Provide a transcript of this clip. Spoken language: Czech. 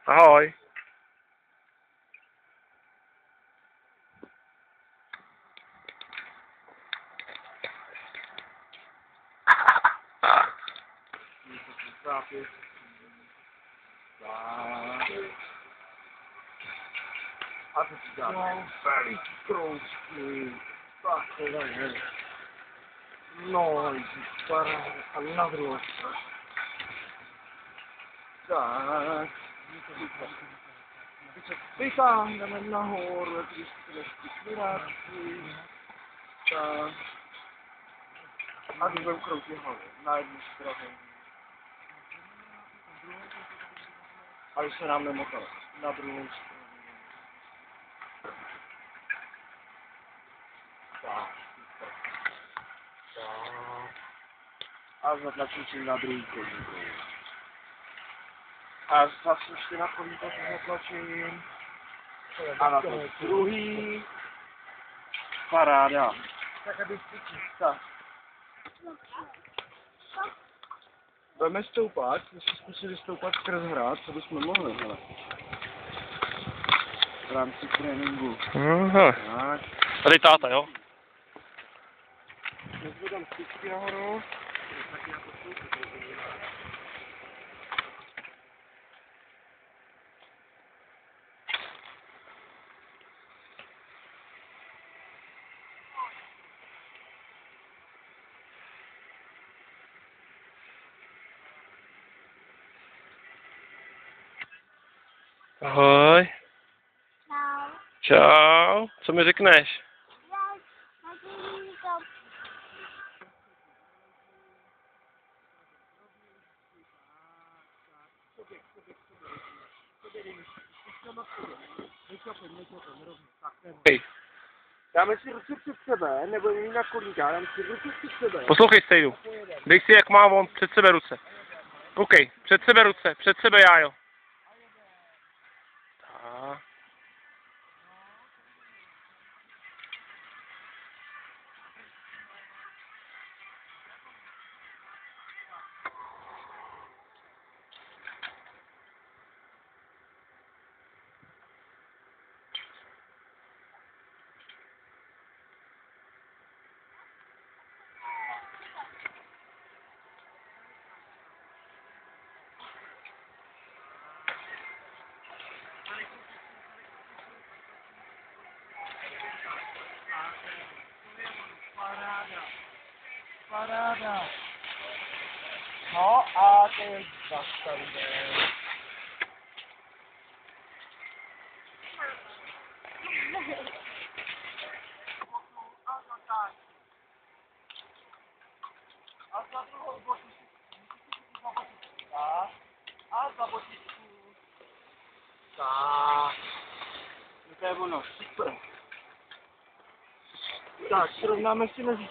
Ahoj. A to si dá. No, veliký kroužky. Takové. No, paráda. A na druhou stranu. Tak. Teď se vytáhneme nahoru, když ty směráčky. Tak. A když budeme kroutit hlavu. Na jednu stranu. A když se nám nemotal. Na druhou stranu. A zatlačím na druhý kolíko. A zase ještě na kolíko zatlačím. A na to druhý. Paráda. Tak aby tak. Budeme stoupat, jsme zkusili stoupat skrz hrad, co bychom mohli, hele. V rámci tréninku. Tak. Tady táta, jo? Nezvedám styčky nahoru. Ahoj. Čau. Čau. Co mi řekneš? Hej. Dáme si ruce před sebe, nebo jít na kolínka, dáme si ruce před sebe. Poslouchej, Stejdu. Dej si, jak má on před sebe ruce. OK, před sebe já, jo. Tak. Paráda. No a teď zastavíme. A za druhou botičku. A za botičku. Tak. To je ono, super. Tak, srovnáme si nožičky.